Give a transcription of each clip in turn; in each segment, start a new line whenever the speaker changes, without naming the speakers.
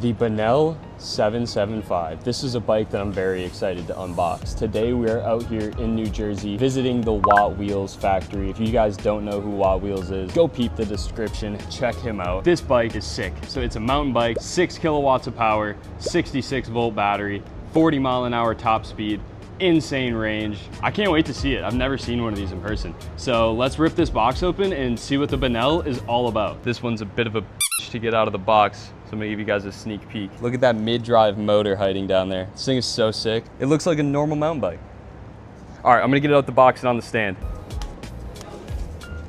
the Bonnell 775. This is a bike that I'm very excited to unbox. Today we are out here in New Jersey visiting the Watt Wheels factory. If you guys don't know who Watt Wheels is, go peep the description, check him out. This bike is sick. So it's a mountain bike, 6 kilowatts of power, 66 volt battery, 40 mile an hour top speed, insane range. I can't wait to see it. I've never seen one of these in person. So let's rip this box open and see what the Bonnell is all about. This one's a bit of a bitch to get out of the box. So I'm gonna give you guys a sneak peek. Look at that mid-drive motor hiding down there. This thing is so sick. It looks like a normal mountain bike. All right, I'm gonna get it out the box and on the stand.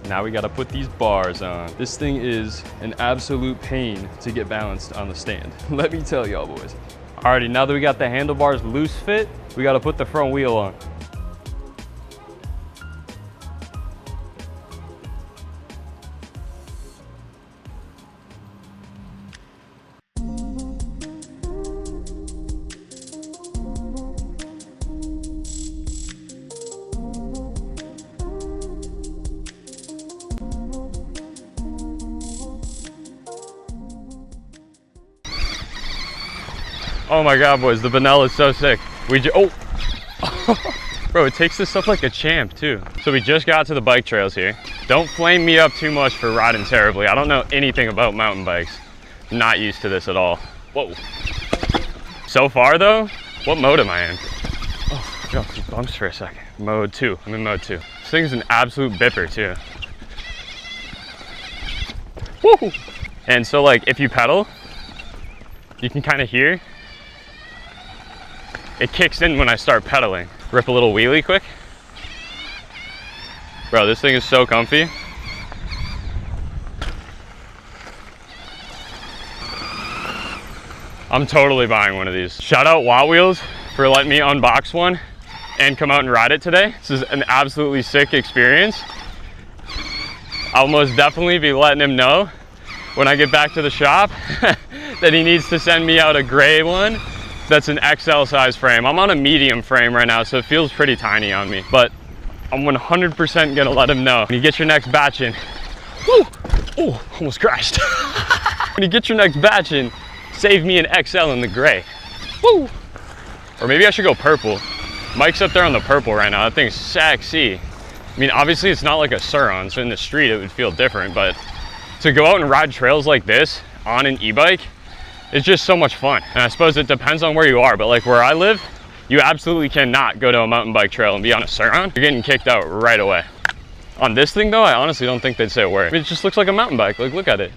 Now we gotta put these bars on. This thing is an absolute pain to get balanced on the stand. Let me tell y'all boys. Alrighty, now that we got the handlebars loose fit, we gotta put the front wheel on. Oh my God, boys, the Bonnell is so sick. Bro, it takes this stuff like a champ too. So we just got to the bike trails here. Don't flame me up too much for riding terribly. I don't know anything about mountain bikes. Not used to this at all. Whoa. So far though, what mode am I in? Oh, I got some bumps for a second. Mode 2, I'm in mode 2. This thing's an absolute bipper too. Woo! And so like, if you pedal, you can kind of hear it kicks in when I start pedaling. Rip a little wheelie quick. Bro, this thing is so comfy. I'm totally buying one of these. Shout out Watt Wheels for letting me unbox one and come out and ride it today. This is an absolutely sick experience. I'll most definitely be letting him know when I get back to the shop that he needs to send me out a gray one. That's an XL size frame. I'm on a medium frame right now, so it feels pretty tiny on me, but I'm 100% gonna let him know. When you get your next batch in, woo! Oh, almost crashed. When you get your next batch in, save me an XL in the gray. Woo! Or maybe I should go purple. Mike's up there on the purple right now. That thing's sexy. I mean, obviously it's not like a SurRon, so in the street it would feel different, but to go out and ride trails like this on an e-bike, it's just so much fun. And I suppose it depends on where you are, but like where I live, you absolutely cannot go to a mountain bike trail and be on a SurRon. You're getting kicked out right away. On this thing though, I honestly don't think they'd say a word. I mean, it just looks like a mountain bike. Like, look at it.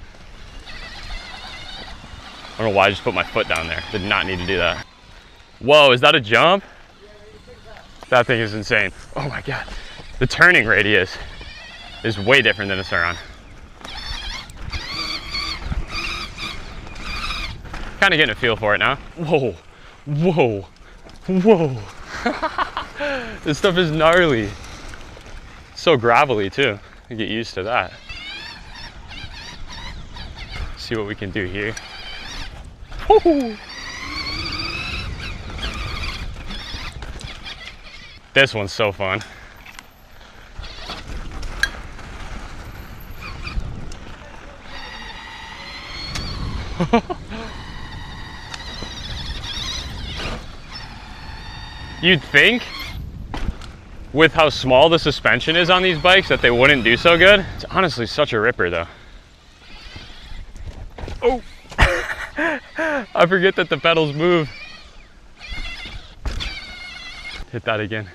I don't know why I just put my foot down there. Did not need to do that. Whoa, is that a jump? That thing is insane. Oh my God. The turning radius is way different than a SurRon. Kind of getting a feel for it now. Whoa, whoa, whoa. This stuff is gnarly. So gravelly too. I get used to that. See what we can do here. Woo. This one's so fun. You'd think with how small the suspension is on these bikes that they wouldn't do so good. It's honestly such a ripper though. Oh, I forget that the pedals move. Hit that again.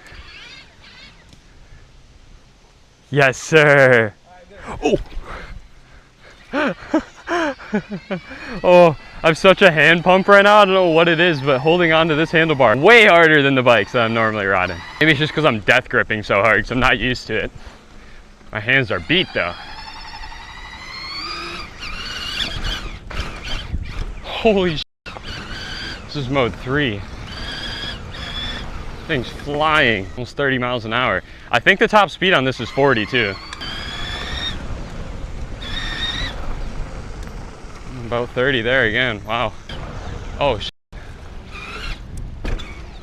Yes, sir. Oh. Oh, I have such a hand pump right now. I don't know what it is, but holding on to this handlebar way harder than the bikes that I'm normally riding. Maybe it's just because I'm death gripping so hard because I'm not used to it. My hands are beat though. Holy shit. This is mode 3. Thing's flying, almost 30 miles an hour. I think the top speed on this is 40 too. About 30 there again. Wow. Oh shit.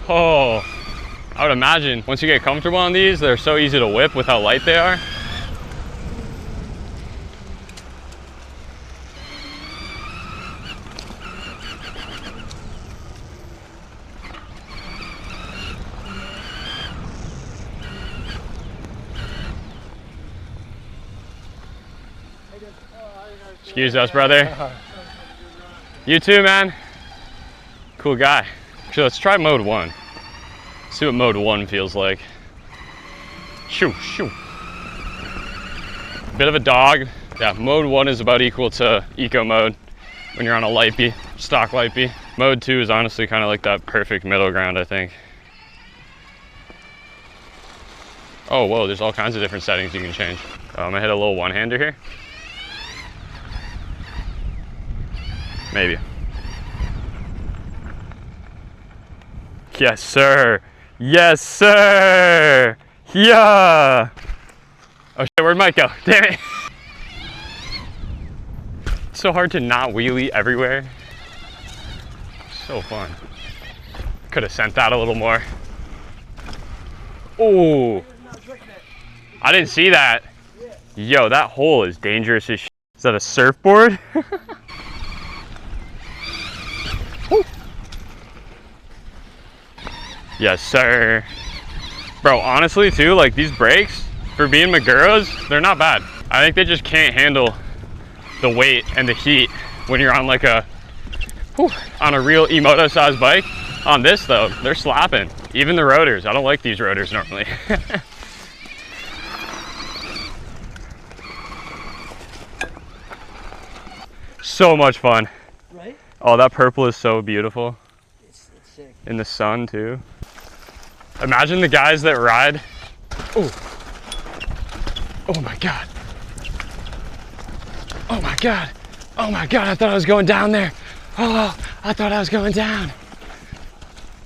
Oh, I would imagine once you get comfortable on these, they're so easy to whip with how light they are. Excuse us, brother. You too, man. Cool guy. Actually, let's try mode 1. See what mode 1 feels like. Shoo, shoo. Bit of a dog. Yeah, mode 1 is about equal to eco mode when you're on a Light Bee, stock Light Bee. Mode 2 is honestly kind of like that perfect middle ground, I think. Oh, whoa, there's all kinds of different settings you can change. Oh, I'm gonna hit a little one-hander here. Maybe. Yes, sir. Yes, sir. Yeah. Oh shit, where'd Mike go? Damn it. It's so hard to not wheelie everywhere. So fun. Could have sent that a little more. Oh. I didn't see that. Yo, that hole is dangerous as shit. Is that a surfboard? Yes, sir. Bro, honestly too, like these brakes, for being Maguros, they're not bad. I think they just can't handle the weight and the heat when you're on like a, on a real e-moto size bike. On this though, they're slapping. Even the rotors, I don't like these rotors normally. So much fun. Right? Oh, that purple is so beautiful. It's sick. In the sun too. Imagine the guys that ride. Oh. Oh my God. Oh my God. Oh my God, I thought I was going down there. Oh, I thought I was going down.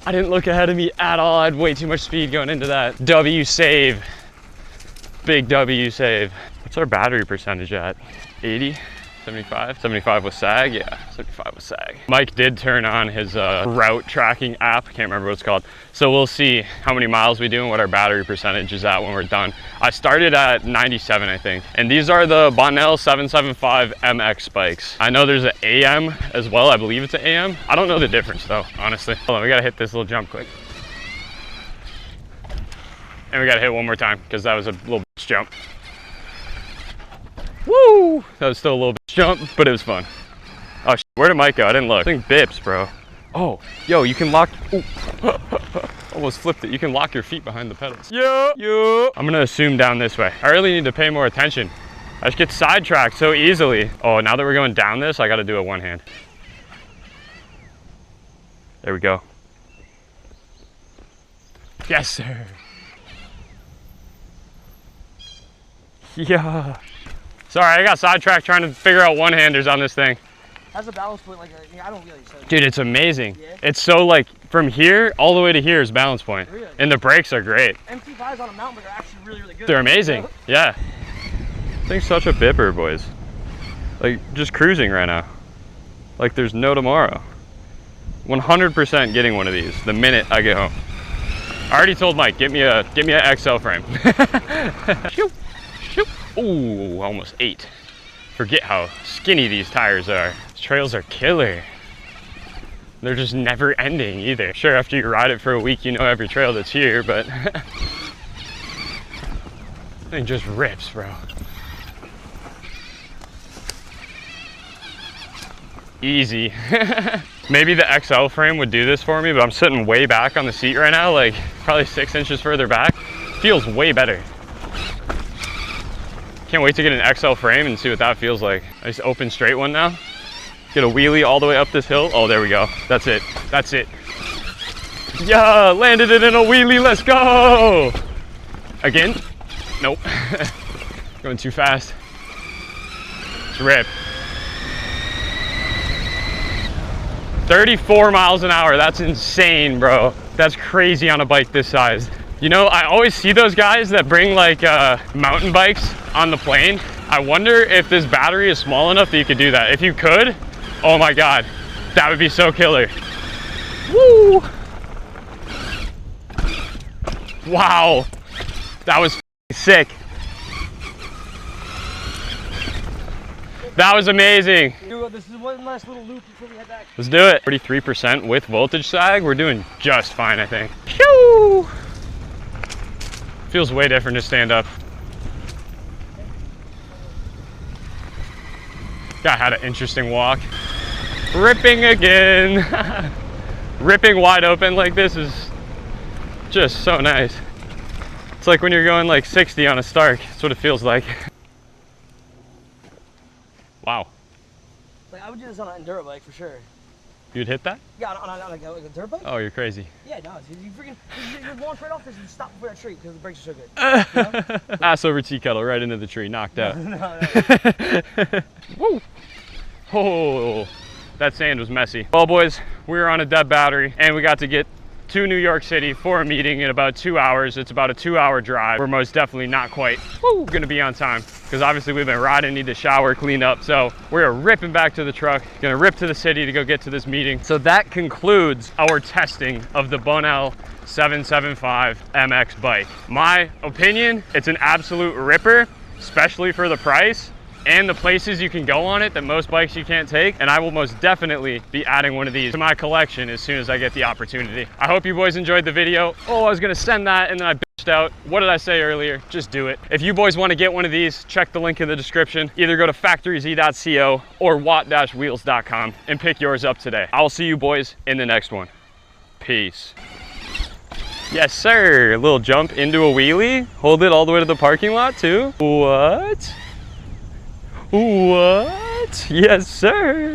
I didn't look ahead of me at all. I had way too much speed going into that. W save. Big W save. What's our battery percentage at? 80? 75? 75 with sag? Yeah, 75 with sag. Mike did turn on his route tracking app. I can't remember what it's called. So we'll see how many miles we do and what our battery percentage is at when we're done. I started at 97, I think. And these are the Bonnell 775 MX bikes. I know there's an AM as well. I believe it's an AM. I don't know the difference though, honestly. Hold on, we gotta hit this little jump quick. And we gotta hit one more time because that was a little jump. Woo! That was still a little jump, but it was fun. Oh, where did Mike go? I didn't look. I think bips, bro. Oh, yo, you can lock. Almost flipped it. You can lock your feet behind the pedals. Yeah. I'm gonna assume down this way. I really need to pay more attention. I just get sidetracked so easily. Oh, now that we're going down this, I gotta do it one hand. There we go. Yes, sir. Yeah. Sorry, I got sidetracked trying to figure out one-handers on this thing.
How's the balance point like? I don't really. So.
Dude, it's amazing. Yeah. It's so like from here all the way to here is balance point. Really? And the brakes are great.
MT5s on a mountain bike are actually really, really good.
They're amazing. Yeah. This thing's such a bipper, boys. Like just cruising right now. Like there's no tomorrow. 100% getting one of these the minute I get home. I already told Mike, get me a XL frame. Shoot, shoot. Ooh, almost 8. Forget how skinny these tires are. These trails are killer. They're just never ending either. Sure, after you ride it for a week, you know every trail that's here, but thing just rips, bro. Easy. Maybe the XL frame would do this for me, but I'm sitting way back on the seat right now, like probably 6 inches further back. Feels way better. Can't wait to get an XL frame and see what that feels like. Nice open straight one now. Get a wheelie all the way up this hill. Oh, there we go. That's it. That's it. Yeah, landed it in a wheelie. Let's go. Again? Nope. Going too fast. Let's rip. 34 miles an hour. That's insane, bro. That's crazy on a bike this size. You know, I always see those guys that bring like mountain bikes on the plane. I wonder if this battery is small enough that you could do that. If you could, oh my God, that would be so killer. Woo! Wow, that was sick. That was amazing.
This is one last little loop before we head back.
Let's do it. 33% with voltage sag. We're doing just fine, I think. Phew! Feels way different to stand up. Guy had an interesting walk. Ripping again. Ripping wide open like this is just so nice. It's like when you're going like 60 on a Stark. That's what it feels like. Wow.
Like I would do this on an enduro bike for sure.
You'd hit that?
Yeah, on like a dirt bike?
Oh, you're crazy.
Yeah, no, you freaking, you launch right off this and stop before that tree because the brakes are so good. You know?
Ass over tea kettle right into the tree, knocked out.
No.
Woo! Oh, that sand was messy. Well, boys, we were on a dead battery and we got to get to New York City for a meeting in about 2 hours. It's about a 2-hour drive. We're most definitely not quite gonna be on time because obviously we've been riding, need to shower, clean up. So we're ripping back to the truck, gonna rip to the city to go get to this meeting. So that concludes our testing of the Bonnell 775 MX bike. My opinion, it's an absolute ripper, especially for the price and the places you can go on it that most bikes you can't take. And I will most definitely be adding one of these to my collection as soon as I get the opportunity. I hope you boys enjoyed the video. Oh, I was gonna send that and then I bitched out. What did I say earlier? Just do it. If you boys wanna get one of these, check the link in the description. Either go to factoryz.co or watt-wheels.com and pick yours up today. I'll see you boys in the next one. Peace. Yes, sir. A little jump into a wheelie. Hold it all the way to the parking lot too. What? What? Yes, sir.